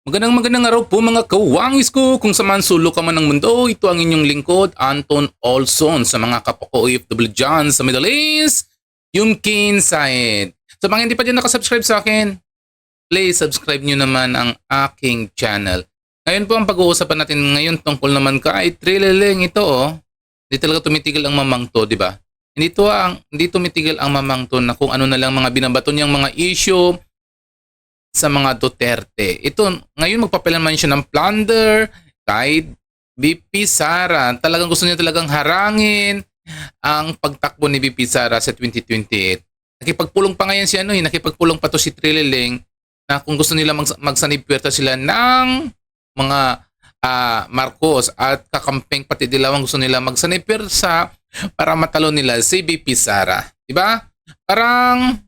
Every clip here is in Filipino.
Magandang araw po mga kawangis ko. Kung saan sulo ka man ng mundo, ito ang inyong lingkod, Anton Olson, sa mga kapwa ko OFW dyan sa Middle East, Yumkin Said. Sa mga hindi pa dyan nakasubscribe sa akin, please subscribe nyo naman ang aking channel. Ngayon po ang pag-uusapan natin ngayon tungkol naman kay Trileleng ito Hindi talaga tumitigil ang mamang to, di ba? Hindi tumitigil ang mamang to na kung ano na lang mga binabato niyang mga issue sa mga Duterte. Ito, ngayon magpapilan man siya ng plunder kay VP Sara. Talagang gusto niya talagang harangin ang pagtakbo ni VP Sara sa 2028. Nakipagpulong pa ngayon si nakipagpulong pa to si Trileleng na kung gusto nila magsanib puwerta sila ng mga Marcos at kakampeng pati dilawang gusto nila magsanib puwerta para matalo nila si VP Sara. Diba? Parang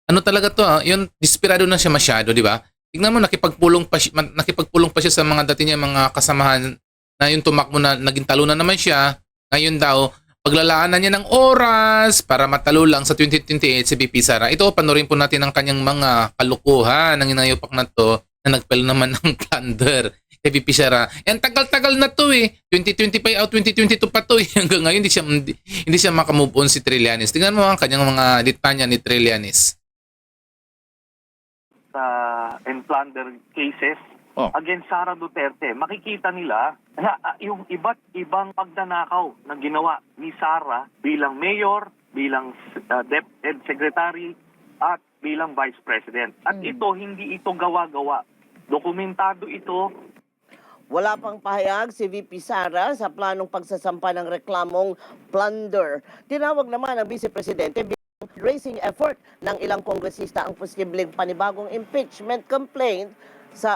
ano talaga to yung desperado na siya masyado, di ba? Tingnan mo, nakipagpulong pa siya sa mga dati niya mga kasamahan na yung tumakbo na naging talo na naman siya. Ngayon daw, paglalaanan niya ng oras para matalo lang sa 2028 si VP Sara. Ito, panorin po natin ang kanyang mga kalukuhan ng inayupak na to na nagpel naman ng plunder kay VP Sara. Yan, tagal-tagal na to 2025 out, 2022 pa to Hanggang ngayon, hindi siya makamove on si Trillanes. Tingnan mo ang kanyang mga litanya ni Trillanes. And plunder cases against Sara Duterte, makikita nila na yung iba't ibang pagdanakaw na ginawa ni Sara bilang mayor, bilang DepEd secretary, at bilang vice president. At ito, hindi ito gawa-gawa. Dokumentado ito. Wala pang pahayag si VP Sara sa planong pagsasampa ng reklamong plunder. Tinawag naman ng Vice Presidente raising effort ng ilang kongresista ang posibleng panibagong impeachment complaint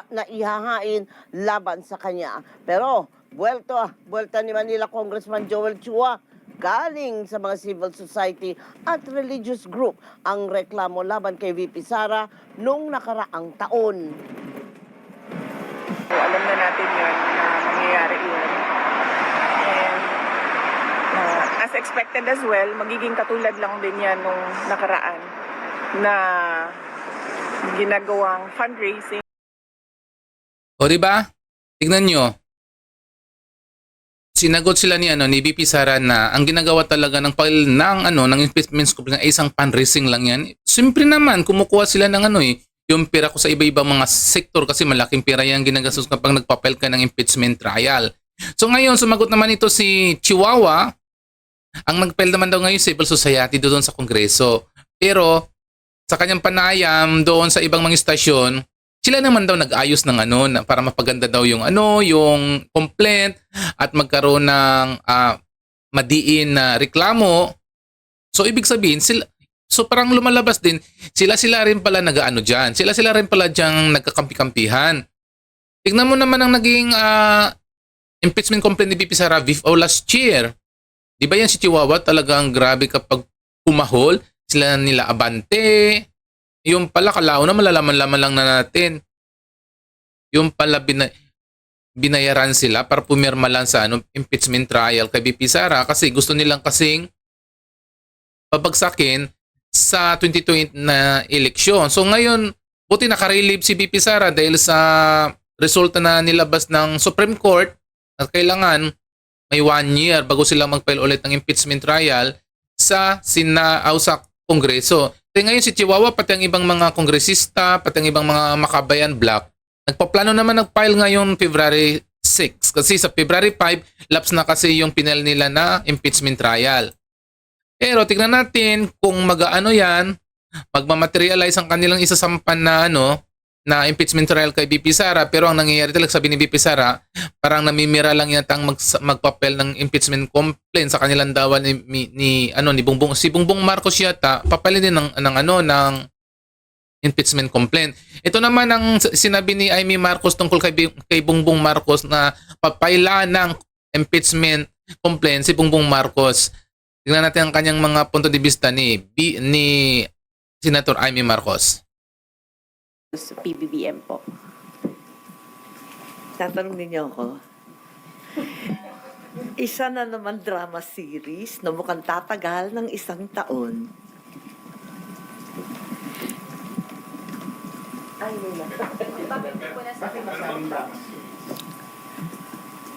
na ihahain laban sa kanya. Pero, buwelta ni Manila Congressman Joel Chua, galing sa mga civil society at religious group ang reklamo laban kay VP Sara noong nakaraang taon. So, alam na natin yun na mangyayari yun. And as expected as well, magiging katulad lang din yan nung nakaraan na ginagawang fundraising. O diba? Tignan nyo. Sinagot sila ni VP Sara na ang ginagawa talaga ng file ng impeachment complaint ay isang fundraising lang yan. Siyempre naman kumukuha sila ng yung pera ko sa iba-ibang mga sektor kasi malaking pera yan ginagastos kapag nagpapile ka ng impeachment trial. So ngayon sumagot naman ito si Chihuahua. Ang nagpile naman daw ngayon civil society doon sa Kongreso. Pero sa kanyang panayam doon sa ibang mga istasyon, sila naman daw nag-ayos ng para mapaganda daw yung yung complaint at magkaroon ng madiin na reklamo. So ibig sabihin parang lumalabas din sila rin pala nag-aano diyan. Sila rin pala diyang nagkakampi-kampihan. Tingnan mo naman ang naging impeachment complaint ni VP Sara last year. Di ba yan si Chihuahua talagang grabe kapag pumahol? Sila nila Abante. Yung pala kalao na malalaman-laman lang na natin. Yung pala binayaran sila para pumirma lang sa impeachment trial kay VP Sara kasi gusto nilang kasing pabagsakin sa 2020 na eleksyon. So ngayon, buti nakarelieve si VP Sara dahil sa resulta na nilabas ng Supreme Court at kailangan may 1 year bago sila mag-file ulit ng impeachment trial sa Kongreso. Kaya ngayon si Chihuahua, pati ang ibang mga kongresista, pati ang ibang mga makabayan bloc, nagpaplano naman nag-file ngayon February 6. Kasi sa February 5, lapse na kasi yung pinel nila na impeachment trial. Pero tignan natin kung magmamaterialize ang kanilang isasampan na impeachment trial kay VP Sara. Pero ang nangyayari talaga, sabi ni VP Sara, parang namimira lang yata ang magpapel ng impeachment complaint sa kanilang dawan ni Bongbong Marcos yata, papalin din ng impeachment complaint. Ito naman ang sinabi ni Amy Marcos tungkol kay Bongbong Marcos na papaila ng impeachment complaint si Bongbong Marcos. Tingnan natin ang kanyang mga punto de vista ni Senator Amy Marcos. Sa PBBM po. Tatanungin niyo ako. Isa na naman drama series na mukhang tatagal ng 1 taon.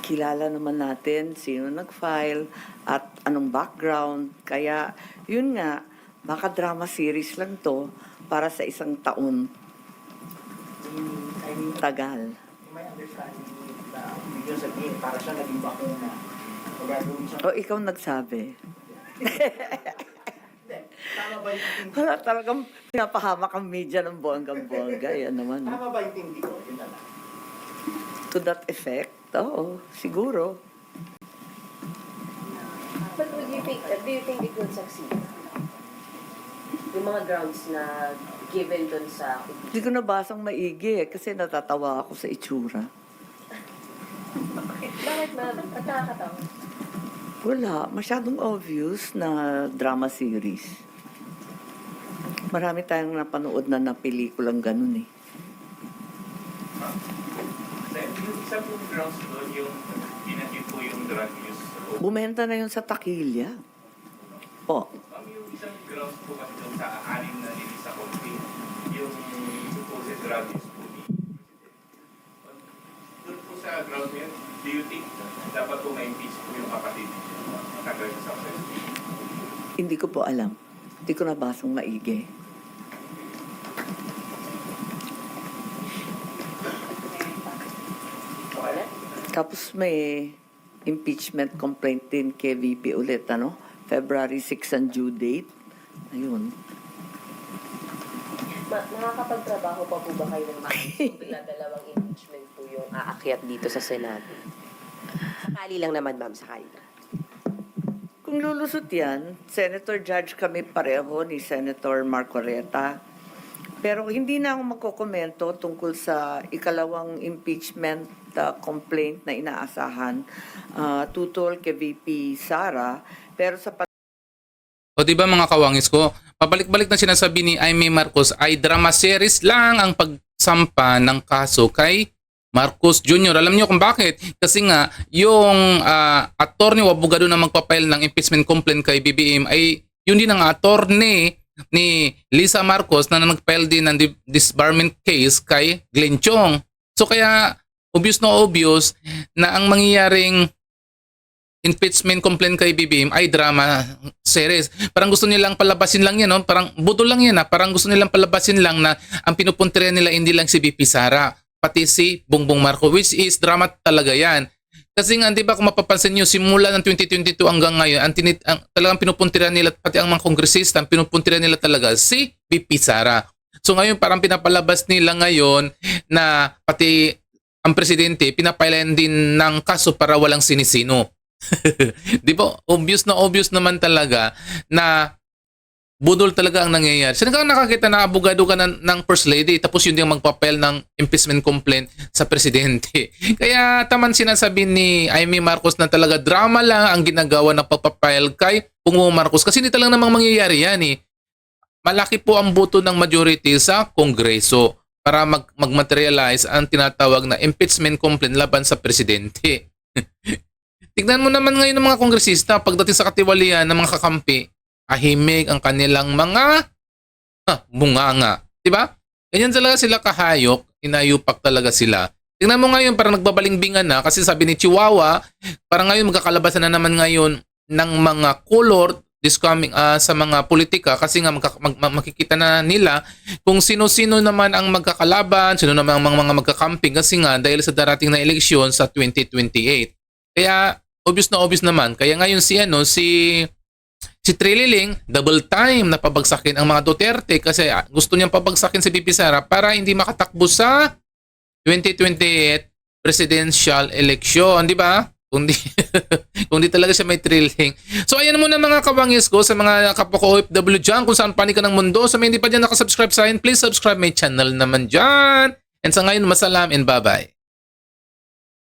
Kilala naman natin sino nag-file at anong background. Kaya, yun nga, baka drama series lang to para sa isang taon. Tagal. May understanding na video sabihin para siya naging bakuna. O gagawin siya. O, ikaw nagsabi. Tama ba yung tindi? Wala talagang pinapahamak ang media ng bonggang-bongga. Yan naman. Tama ba yung tindi ko? Yun na lang. To that effect, oo, siguro. But do you think it will succeed? Yung mga grounds na given dun sa... Hindi ko nabasang maigi kasi natatawa ako sa itsura. Bakit ma'am? At nakakatawa? Wala. Masyadong obvious na drama series. Marami tayong napanood na pelikulang ganun eh. Yung isa pong grounds doon, yung pinagin po yung drug use. Bumenta na yun sa takilya. Po. Ma'am, yung isang grounds po kasi doon sa anim na nilisa sa konflict, yung supposed drug use po ni President. Doon po sa ground yun, do you think dapat po ma-impeach po yung kapatid tagal sa president? Hindi ko po alam. Hindi ko nabasang maigi. Tapos may impeachment complaint din kay VP ulit, ano? February 6 ang due date. Ayun. Nakakapagtrabaho pa po ba kayo ng mga dalawang impeachment po yung aakyat dito sa Senado? Sakali lang naman, ma'am, sakali lang. Kung lulusot yan, Senator Judge kami pareho ni Senator Marcoreta. Pero hindi na ako magkokomento tungkol sa ikalawang impeachment complaint na inaasahan tutol kay VP Sara. Pero sa O di ba mga kawangis ko, pabalik-balik na sinasabi ni Aimee Marcos ay drama series lang ang pagsampa ng kaso kay Marcos Jr. Alam niyo kung bakit? Kasi nga yung attorney o abogado na magpapail ng impeachment complaint kay BBM ay yun din ang attorney ni Lisa Marcos na nag-file din ng disbarment case kay Glenn Chong. So kaya obvious na ang mangyayaring impeachment complaint kay BBM ay drama series. Parang gusto nilang palabasin lang yan, no? Parang budol lang yan, ha? Parang gusto nilang palabasin lang na ang pinupuntirya nila hindi lang si VP Sara, pati si Bongbong Marcos, which is drama talaga yan. Kasi nga, di ba kung mapapansin nyo, simula ng 2022 hanggang ngayon, talagang pinupuntirya nila, pati ang mga kongresista, pinupuntirya nila talaga si VP Sara. So ngayon, parang pinapalabas nila ngayon na pati ang presidente, pinapailan din ng kaso para walang sinisino. Di ba? Obvious naman talaga na budol talaga ang nangyayari. Saan ka nakakita na abogado ka ng First Lady tapos yun yung magpapel ng impeachment complaint sa presidente. Kaya taman sinasabi ni Aimee Marcos na talaga drama lang ang ginagawa ng pagpapile kay Bongbong Marcos kasi hindi talaga namang mangyayari yan eh. Malaki po ang boto ng majority sa Kongreso para mag-materialize ang tinatawag na impeachment complaint laban sa presidente. Tignan mo naman ngayon ng mga kongresista pagdating sa katiwalian ng mga kakampi, ahimik ang kanilang mga bunganga. Diba? Ganyan talaga sila kahayok, inayupak talaga sila. Tingnan mo ngayon, parang nagbabalingbingan na kasi sabi ni Chihuahua, parang ngayon magkakalabasan na naman ngayon ng mga color this coming sa mga politika kasi nga makikita na nila kung sino-sino naman ang magkakalaban, sino naman ang mga magkakamping kasi nga dahil sa darating na eleksyon sa 2028. Kaya obvious naman. Kaya ngayon si Trililing, double time na pabagsakin ang mga Duterte kasi gusto niyang pabagsakin si VP Sara para hindi makatakbo sa 2028 presidential election, di ba? Kung di talaga siya may Trililing. So ayan muna mga kabangis ko sa mga kapwa ko OFW dyan kung saan panig ka ng mundo. Sa mga hindi pa dyan nakasubscribe sa akin, please subscribe my channel naman dyan. And sa ngayon, masalam and bye-bye.